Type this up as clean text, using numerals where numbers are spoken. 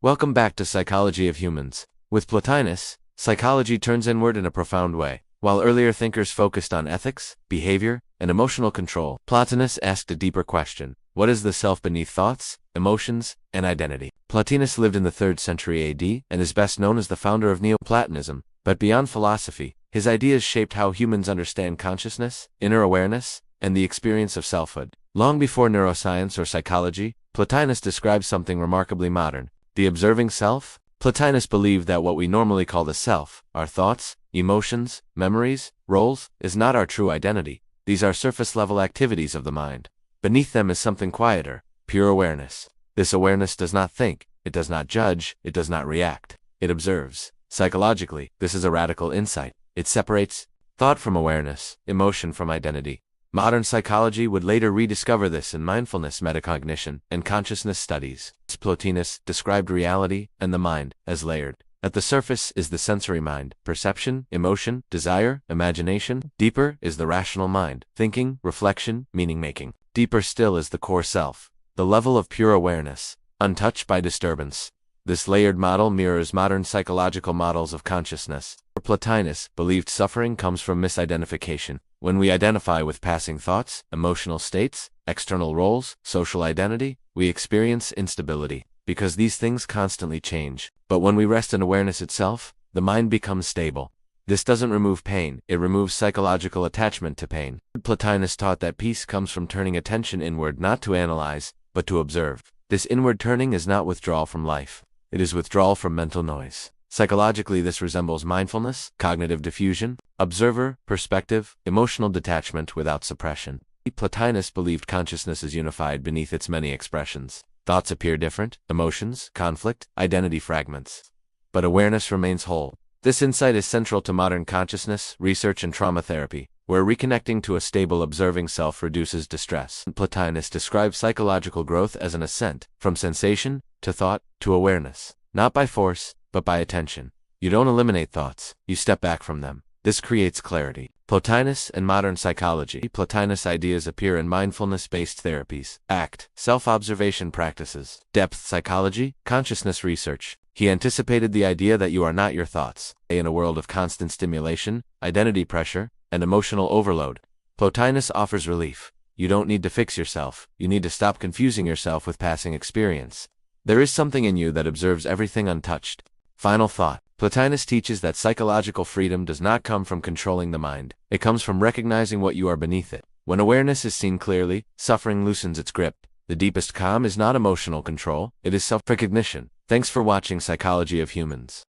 Welcome back to Psychology of Humans. With Plotinus, psychology turns inward in a profound way. While earlier thinkers focused on ethics, behavior, and emotional control, Plotinus asked a deeper question. What is the self beneath thoughts, emotions, and identity? Plotinus lived in the 3rd century AD and is best known as the founder of Neoplatonism, but beyond philosophy, his ideas shaped how humans understand consciousness, inner awareness, and the experience of selfhood. Long before neuroscience or psychology, Plotinus described something remarkably modern: the observing self. Plotinus believed that what we normally call the self, our thoughts, emotions, memories, roles, is not our true identity. These are surface-level activities of the mind. Beneath them is something quieter, pure awareness. This awareness does not think, it does not judge, it does not react. It observes. Psychologically, this is a radical insight. It separates thought from awareness, emotion from identity. Modern psychology would later rediscover this in mindfulness, metacognition, and consciousness studies. Plotinus described reality and the mind as layered. At the surface is the sensory mind, perception, emotion, desire, imagination. Deeper is the rational mind, thinking, reflection, meaning-making. Deeper still is the core self, the level of pure awareness, untouched by disturbance. This layered model mirrors modern psychological models of consciousness. Plotinus believed suffering comes from misidentification. When we identify with passing thoughts, emotional states, external roles, social identity, we experience instability, because these things constantly change. But when we rest in awareness itself, the mind becomes stable. This doesn't remove pain, it removes psychological attachment to pain. Plotinus taught that peace comes from turning attention inward, not to analyze, but to observe. This inward turning is not withdrawal from life. It is withdrawal from mental noise. Psychologically, this resembles mindfulness, cognitive diffusion, observer, perspective, emotional detachment without suppression. Plotinus believed consciousness is unified beneath its many expressions. Thoughts appear different, emotions, conflict, identity fragments. But awareness remains whole. This insight is central to modern consciousness, research, and trauma therapy, where reconnecting to a stable observing self reduces distress. Plotinus described psychological growth as an ascent, from sensation, to thought, to awareness. Not by force, but by attention. You don't eliminate thoughts, you step back from them. This creates clarity. Plotinus and modern psychology. Plotinus ideas appear in mindfulness-based therapies, ACT, self-observation practices, depth psychology, consciousness research. He anticipated the idea that you are not your thoughts. In a world of constant stimulation, identity pressure, and emotional overload, Plotinus offers relief. You don't need to fix yourself, you need to stop confusing yourself with passing experience. There is something in you that observes everything untouched. Final thought. Plotinus teaches that psychological freedom does not come from controlling the mind. It comes from recognizing what you are beneath it. When awareness is seen clearly, suffering loosens its grip. The deepest calm is not emotional control, it is self-recognition. Thanks for watching Psychology of Humans.